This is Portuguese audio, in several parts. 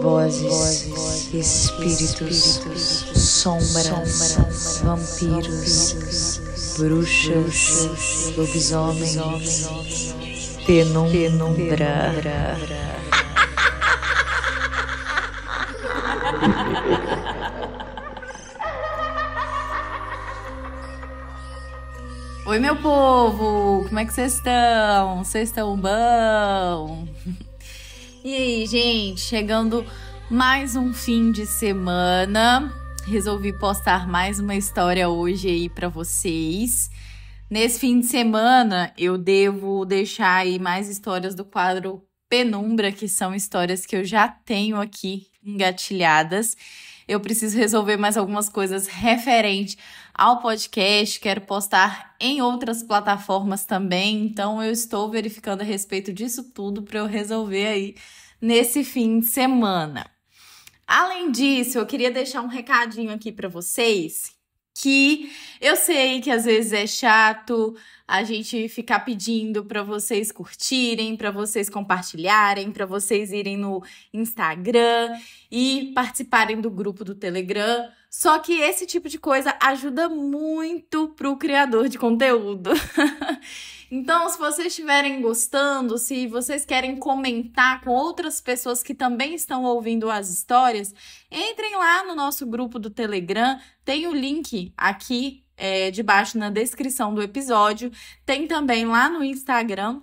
vozes, espíritos, sombras, vampiros, bruxas, lobisomens, penumbra. Oi, meu povo! Como é que vocês estão? Vocês estão bom? E aí, gente? Chegando mais um fim de semana. Resolvi postar mais uma história hoje aí pra vocês. Nesse fim de semana, eu devo deixar aí mais histórias do quadro Penumbra, que são histórias que eu já tenho aqui engatilhadas. Eu preciso resolver mais algumas coisas referente ao podcast, quero postar em outras plataformas também, então eu estou verificando a respeito disso tudo para eu resolver aí nesse fim de semana. Além disso, eu queria deixar um recadinho aqui para vocês, que eu sei que às vezes é chato a gente ficar pedindo para vocês curtirem, para vocês compartilharem, para vocês irem no Instagram e participarem do grupo do Telegram. Só que esse tipo de coisa ajuda muito pro criador de conteúdo. Então, se vocês estiverem gostando, se vocês querem comentar com outras pessoas que também estão ouvindo as histórias, entrem lá no nosso grupo do Telegram, tem o link aqui debaixo na descrição do episódio, tem também lá no Instagram,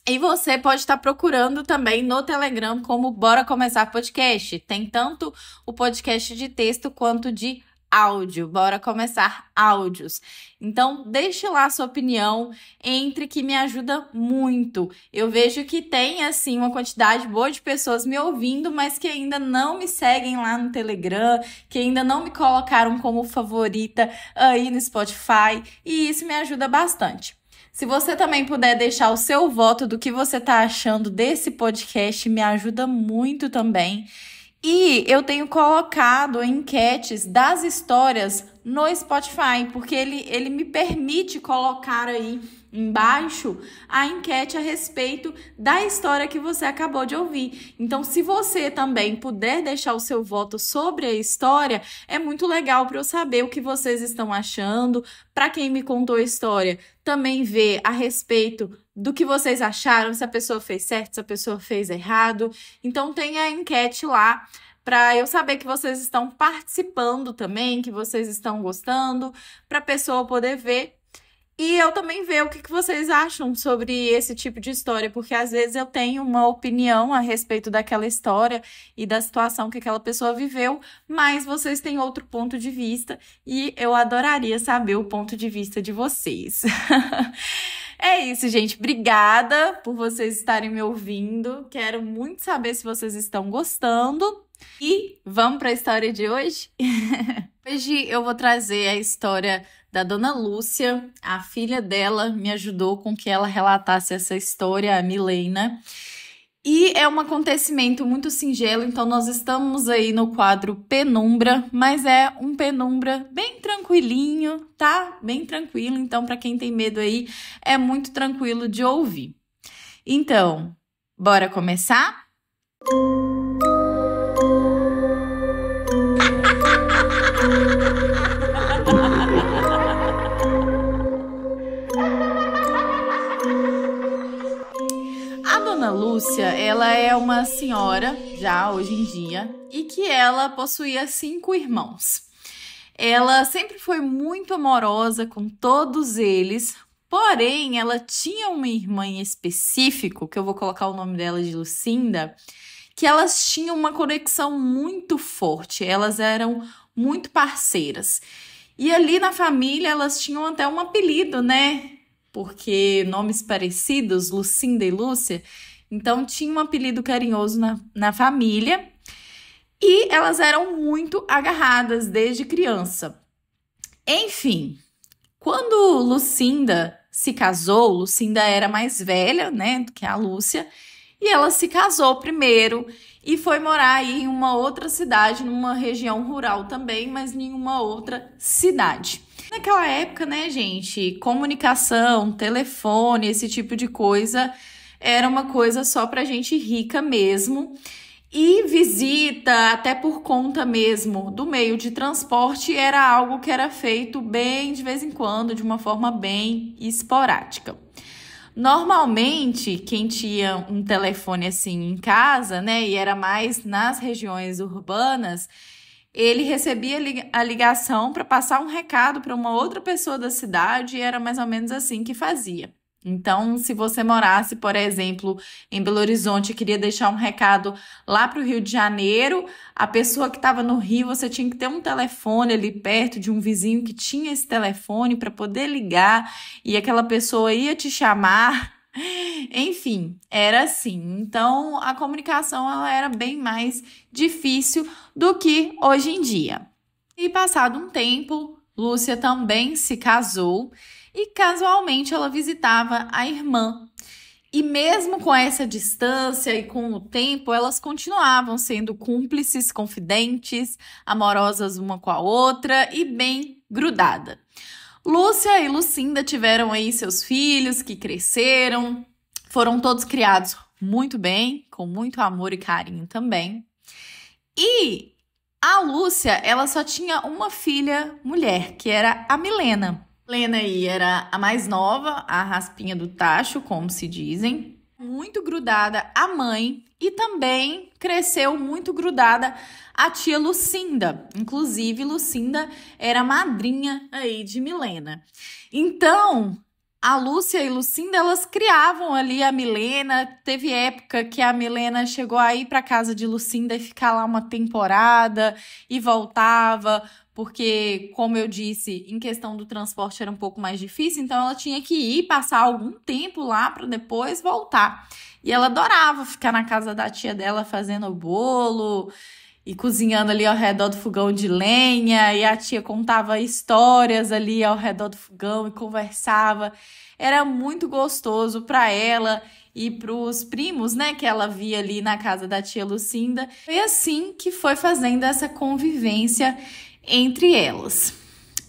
e você pode estar procurando também no Telegram como Bora Começar Podcast. Tem tanto o podcast de texto quanto de áudio. Bora começar áudios. Então, deixe lá a sua opinião, entre, que me ajuda muito. Eu vejo que tem, assim, uma quantidade boa de pessoas me ouvindo, mas que ainda não me seguem lá no Telegram, que ainda não me colocaram como favorita aí no Spotify, e isso me ajuda bastante. Se você também puder deixar o seu voto do que você está achando desse podcast, me ajuda muito também. E eu tenho colocado enquetes das histórias no Spotify, porque ele me permite colocar aí embaixo a enquete a respeito da história que você acabou de ouvir. Então, se você também puder deixar o seu voto sobre a história, é muito legal para eu saber o que vocês estão achando. Para quem me contou a história, também ver a respeito do que vocês acharam, se a pessoa fez certo, se a pessoa fez errado. Então, tem a enquete lá para eu saber que vocês estão participando também, que vocês estão gostando, para a pessoa poder ver. E eu também ver o que vocês acham sobre esse tipo de história, porque às vezes eu tenho uma opinião a respeito daquela história e da situação que aquela pessoa viveu, mas vocês têm outro ponto de vista e eu adoraria saber o ponto de vista de vocês. É isso, gente. Obrigada por vocês estarem me ouvindo. Quero muito saber se vocês estão gostando. E vamos para a história de hoje? Hoje eu vou trazer a história da Dona Lúcia. A filha dela me ajudou com que ela relatasse essa história, a Milena. E é um acontecimento muito singelo, então nós estamos aí no quadro Penumbra, mas é um Penumbra bem tranquilinho, tá? Bem tranquilo, então para quem tem medo aí, é muito tranquilo de ouvir. Então, bora começar? A Dona Lúcia, ela é uma senhora, já hoje em dia, e que ela possuía 5 irmãos. Ela sempre foi muito amorosa com todos eles, porém, ela tinha uma irmã em específico, que eu vou colocar o nome dela de Lucinda, que elas tinham uma conexão muito forte, elas eram muito parceiras. E ali na família, elas tinham até um apelido, né? Porque nomes parecidos, Lucinda e Lúcia, então tinha um apelido carinhoso na família, e elas eram muito agarradas desde criança. Enfim, quando Lucinda se casou, Lucinda era mais velha, né, do que a Lúcia, e ela se casou primeiro e foi morar aí em uma outra cidade, numa região rural também, mas em uma outra cidade. Naquela época, né, gente, comunicação, telefone, esse tipo de coisa era uma coisa só pra gente rica mesmo. E visita, até por conta mesmo do meio de transporte, era algo que era feito bem de vez em quando, de uma forma bem esporádica. Normalmente, quem tinha um telefone assim em casa, né, e era mais nas regiões urbanas, ele recebia a ligação para passar um recado para uma outra pessoa da cidade e era mais ou menos assim que fazia. Então, se você morasse, por exemplo, em Belo Horizonte e queria deixar um recado lá para o Rio de Janeiro, a pessoa que estava no Rio, você tinha que ter um telefone ali perto de um vizinho que tinha esse telefone para poder ligar e aquela pessoa ia te chamar. Enfim, era assim. Então, a comunicação ela era bem mais difícil do que hoje em dia. E passado um tempo, Lúcia também se casou e casualmente ela visitava a irmã. E mesmo com essa distância e com o tempo, elas continuavam sendo cúmplices, confidentes, amorosas uma com a outra e bem grudada. Lúcia e Lucinda tiveram aí seus filhos que cresceram, foram todos criados muito bem, com muito amor e carinho também. E a Lúcia, ela só tinha uma filha mulher, que era a Milena. Milena aí era a mais nova, a raspinha do tacho, como se dizem. Muito grudada à mãe e também cresceu muito grudada à tia Lucinda. Inclusive, Lucinda era madrinha aí de Milena. Então, a Lúcia e Lucinda, elas criavam ali a Milena. Teve época que a Milena chegou a ir para casa de Lucinda e ficar lá uma temporada e voltava, porque, como eu disse, em questão do transporte era um pouco mais difícil, então ela tinha que ir passar algum tempo lá para depois voltar. E ela adorava ficar na casa da tia dela fazendo bolo e cozinhando ali ao redor do fogão de lenha, e a tia contava histórias ali ao redor do fogão e conversava. Era muito gostoso para ela e para os primos, né, que ela via ali na casa da tia Lucinda. Foi assim que foi fazendo essa convivência entre elas.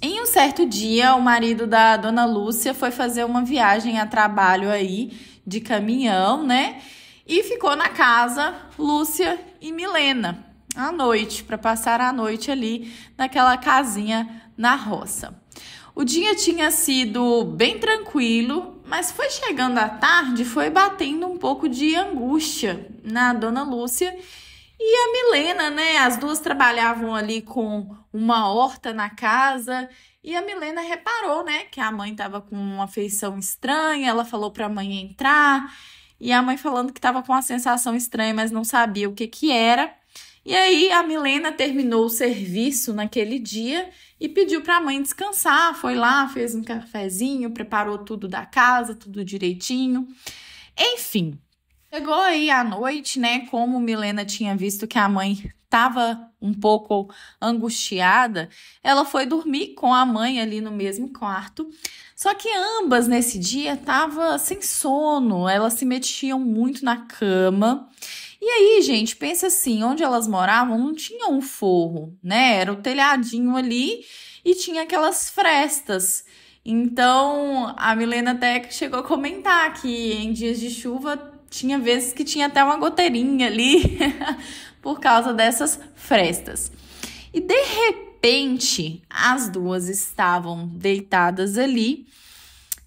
Em um certo dia, o marido da dona Lúcia foi fazer uma viagem a trabalho aí de caminhão, né? E ficou na casa Lúcia e Milena à noite, para passar a noite ali naquela casinha na roça. O dia tinha sido bem tranquilo, mas foi chegando à tarde, foi batendo um pouco de angústia na dona Lúcia e a Milena, né? As duas trabalhavam ali com uma horta na casa e a Milena reparou, né, que a mãe estava com uma feição estranha. Ela falou para a mãe entrar e a mãe falando que estava com uma sensação estranha, mas não sabia o que que era. E aí a Milena terminou o serviço naquele dia e pediu para a mãe descansar. Foi lá, fez um cafezinho, preparou tudo da casa, tudo direitinho. Enfim, chegou aí à noite, né? Como Milena tinha visto que a mãe estava um pouco angustiada, ela foi dormir com a mãe ali no mesmo quarto. Só que ambas nesse dia estavam sem sono, elas se metiam muito na cama. E aí, gente, pensa assim, onde elas moravam não tinha um forro, né? Era o telhadinho ali e tinha aquelas frestas. Então, a Milena até chegou a comentar que em dias de chuva tinha vezes que tinha até uma goteirinha ali por causa dessas frestas. E de repente, as duas estavam deitadas ali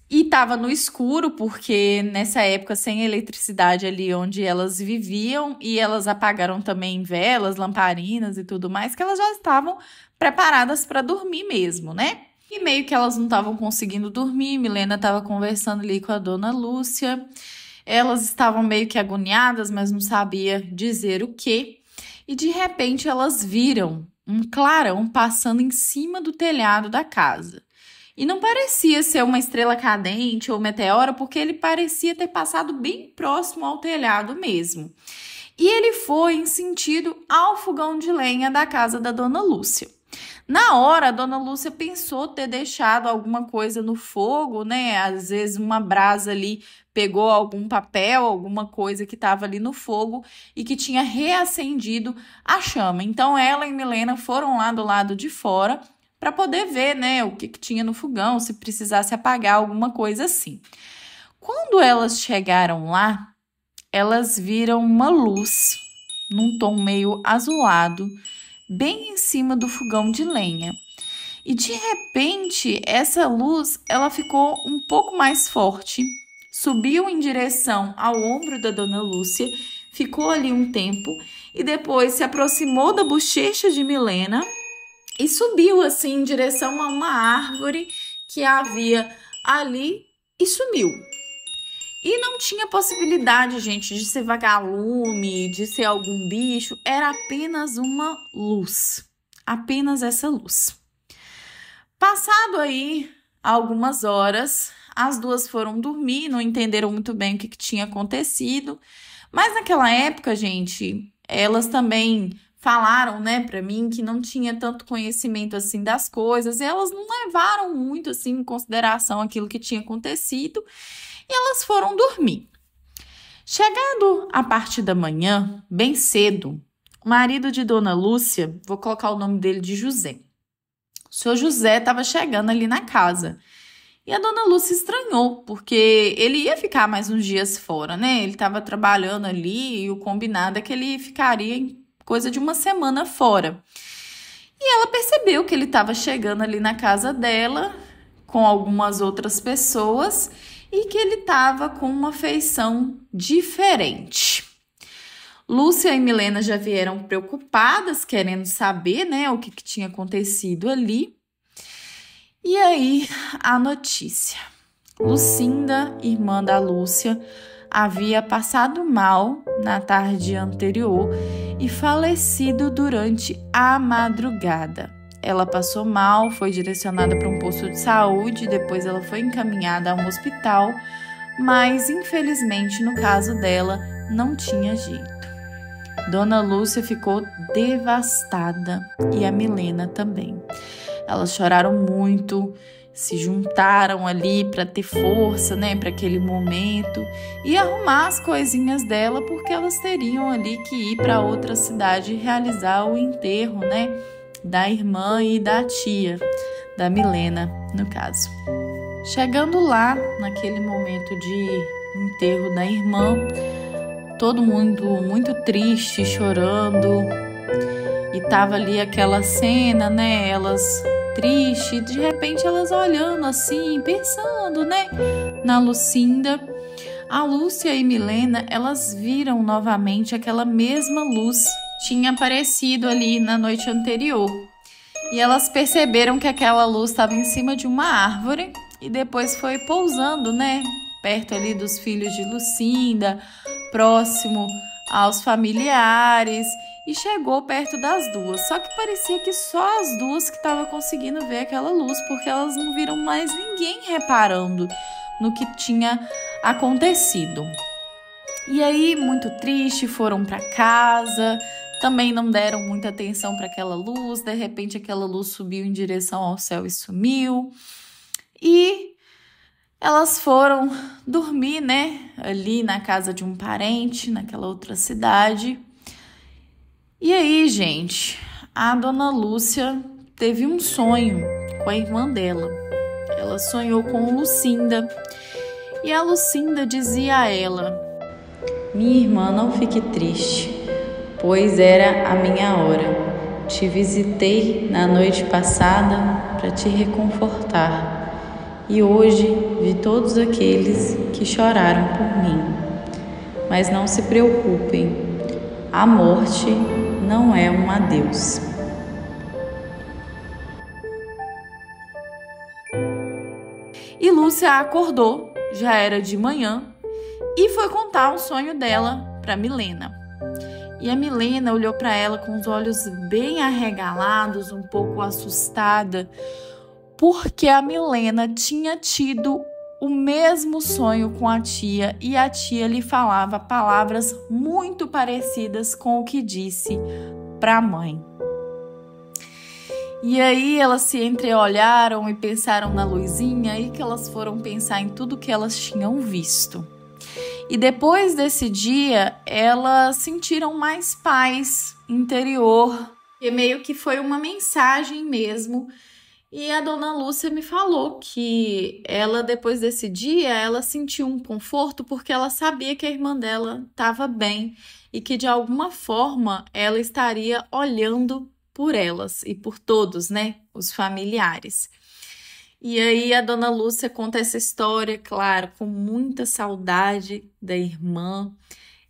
e estava no escuro, porque nessa época sem eletricidade ali onde elas viviam, e elas apagaram também velas, lamparinas e tudo mais, que elas já estavam preparadas para dormir mesmo, né? E meio que elas não estavam conseguindo dormir, Milena estava conversando ali com a dona Lúcia. Elas estavam meio que agoniadas, mas não sabia dizer o quê. E de repente elas viram um clarão passando em cima do telhado da casa. E não parecia ser uma estrela cadente ou meteoro, porque ele parecia ter passado bem próximo ao telhado mesmo. E ele foi em sentido ao fogão de lenha da casa da dona Lúcia. Na hora, a dona Lúcia pensou ter deixado alguma coisa no fogo, né? Às vezes uma brasa ali pegou algum papel, alguma coisa que estava ali no fogo e que tinha reacendido a chama. Então, ela e Milena foram lá do lado de fora para poder ver, né, o que tinha no fogão, se precisasse apagar alguma coisa assim. Quando elas chegaram lá, elas viram uma luz num tom meio azulado, bem em cima do fogão de lenha. E de repente, essa luz, ela ficou um pouco mais forte, subiu em direção ao ombro da Dona Lúcia, ficou ali um tempo e depois se aproximou da bochecha de Milena e subiu assim em direção a uma árvore que havia ali e sumiu. E não tinha possibilidade, gente, de ser vagalume, de ser algum bicho, era apenas uma luz, apenas essa luz. Passado aí algumas horas, as duas foram dormir, não entenderam muito bem o que tinha acontecido. Mas naquela época, gente, elas também falaram, né, pra mim que não tinha tanto conhecimento assim das coisas. E elas não levaram muito assim em consideração aquilo que tinha acontecido. E elas foram dormir. Chegado a parte da manhã, bem cedo, o marido de Dona Lúcia, vou colocar o nome dele de José. O senhor José estava chegando ali na casa. E a Dona Lúcia estranhou, porque ele ia ficar mais uns dias fora, né? Ele estava trabalhando ali e o combinado é que ele ficaria em coisa de uma semana fora. E ela percebeu que ele estava chegando ali na casa dela com algumas outras pessoas e que ele estava com uma feição diferente. Lúcia e Milena já vieram preocupadas, querendo saber, né, o que tinha acontecido ali. E aí, a notícia. Lucinda, irmã da Lúcia, havia passado mal na tarde anterior e falecido durante a madrugada. Ela passou mal, foi direcionada para um posto de saúde, depois ela foi encaminhada a um hospital, mas infelizmente no caso dela não tinha jeito. Dona Lúcia ficou devastada e a Milena também. Elas choraram muito, se juntaram ali para ter força, né, para aquele momento e arrumar as coisinhas dela, porque elas teriam ali que ir para outra cidade realizar o enterro, né, da irmã e da tia, da Milena, no caso. Chegando lá, naquele momento de enterro da irmã, todo mundo muito triste, chorando, e tava ali aquela cena, né, elas tristes, de repente elas olhando assim, pensando, né, na Lucinda. A Lúcia e Milena, elas viram novamente aquela mesma luz tinha aparecido ali na noite anterior. E elas perceberam que aquela luz estava em cima de uma árvore e depois foi pousando, né, perto ali dos filhos de Lucinda, próximo aos familiares, e chegou perto das duas. Só que parecia que só as duas que estavam conseguindo ver aquela luz, porque elas não viram mais ninguém reparando no que tinha acontecido. E aí, muito triste, foram para casa, também não deram muita atenção para aquela luz. De repente, aquela luz subiu em direção ao céu e sumiu. E elas foram dormir, né, ali na casa de um parente, naquela outra cidade. E aí, gente, a Dona Lúcia teve um sonho com a irmã dela. Ela sonhou com Lucinda. E a Lucinda dizia a ela: minha irmã, não fique triste, pois era a minha hora. Te visitei na noite passada para te reconfortar. E hoje vi todos aqueles que choraram por mim. Mas não se preocupem, a morte não é um adeus. E Lúcia acordou, já era de manhã, e foi contar o sonho dela para Milena. E a Milena olhou para ela com os olhos bem arregalados, um pouco assustada, porque a Milena tinha tido o mesmo sonho com a tia e a tia lhe falava palavras muito parecidas com o que disse para a mãe. E aí elas se entreolharam e pensaram na luzinha, e que elas foram pensar em tudo que elas tinham visto. E depois desse dia, elas sentiram mais paz interior, e meio que foi uma mensagem mesmo. E a dona Lúcia me falou que ela, depois desse dia, ela sentiu um conforto porque ela sabia que a irmã dela estava bem e que, de alguma forma, ela estaria olhando por elas e por todos, né, os familiares. E aí a dona Lúcia conta essa história, claro, com muita saudade da irmã.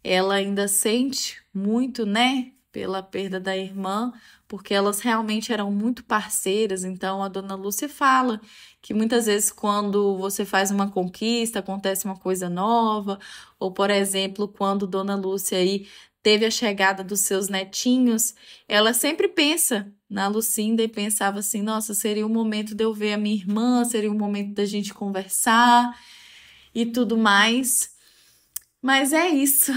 Ela ainda sente muito, né, pela perda da irmã, porque elas realmente eram muito parceiras. Então a dona Lúcia fala que muitas vezes quando você faz uma conquista, acontece uma coisa nova, ou por exemplo, quando dona Lúcia aí teve a chegada dos seus netinhos, ela sempre pensa na Lucinda e pensava assim, nossa, seria o momento de eu ver a minha irmã, seria o momento da gente conversar e tudo mais. Mas é isso.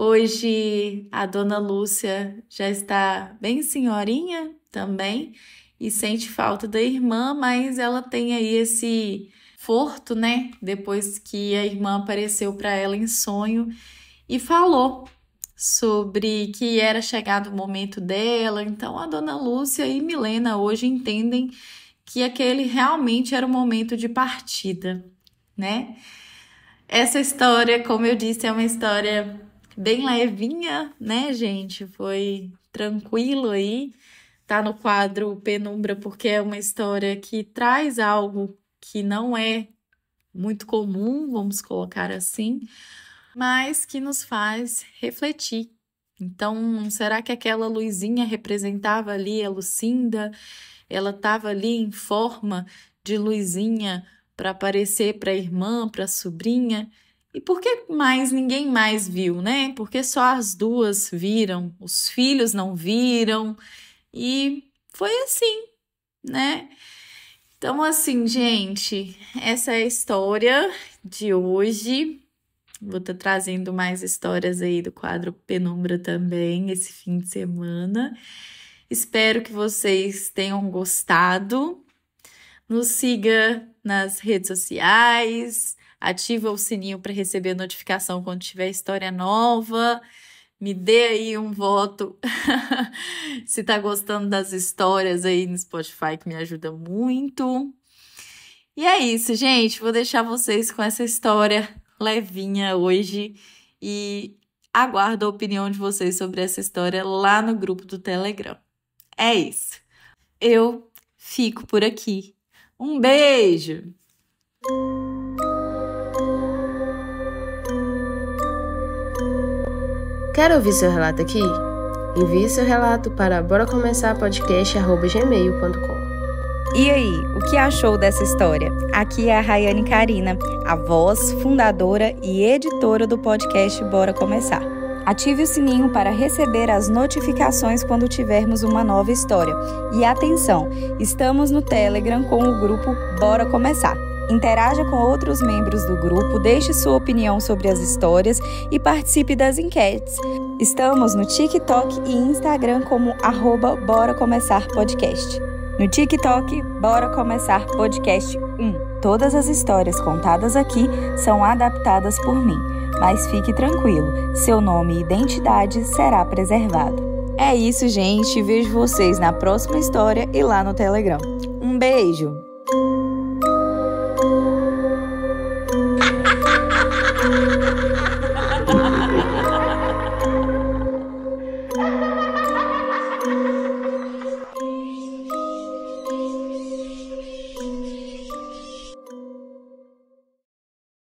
Hoje a dona Lúcia já está bem senhorinha também e sente falta da irmã, mas ela tem aí esse conforto, né? Depois que a irmã apareceu para ela em sonho e falou sobre que era chegado o momento dela. Então a dona Lúcia e Milena hoje entendem que aquele realmente era o momento de partida, né? Essa história, como eu disse, é uma história bem levinha, né, gente? Foi tranquilo aí. Tá no quadro Penumbra porque é uma história que traz algo que não é muito comum, vamos colocar assim, mas que nos faz refletir. Então, será que aquela luzinha representava ali a Lucinda? Ela estava ali em forma de luzinha para aparecer para a irmã, para a sobrinha? E por que mais ninguém mais viu, né? Porque só as duas viram, os filhos não viram, e foi assim, né? Então, assim, gente, essa é a história de hoje. Vou estar trazendo mais histórias aí do quadro Penumbra também, esse fim de semana. Espero que vocês tenham gostado. Nos siga nas redes sociais, ativa o sininho para receber a notificação quando tiver história nova. Me dê aí um voto se tá gostando das histórias aí no Spotify, que me ajuda muito. E é isso, gente. Vou deixar vocês com essa história levinha hoje e aguardo a opinião de vocês sobre essa história lá no grupo do Telegram. É isso. Eu fico por aqui. Um beijo! Quer ouvir seu relato aqui? Envie seu relato para boracomeçarpodcast@gmail.com. E aí, o que achou dessa história? Aqui é a Rayane Karina, a voz, fundadora e editora do podcast Bora Começar. Ative o sininho para receber as notificações quando tivermos uma nova história. E atenção, estamos no Telegram com o grupo Bora Começar. Interaja com outros membros do grupo, deixe sua opinião sobre as histórias e participe das enquetes. Estamos no TikTok e Instagram como @BoraComeçarPodcast. No TikTok, Bora Começar Podcast 1. Todas as histórias contadas aqui são adaptadas por mim, mas fique tranquilo, seu nome e identidade será preservado. É isso, gente. Vejo vocês na próxima história e lá no Telegram. Um beijo!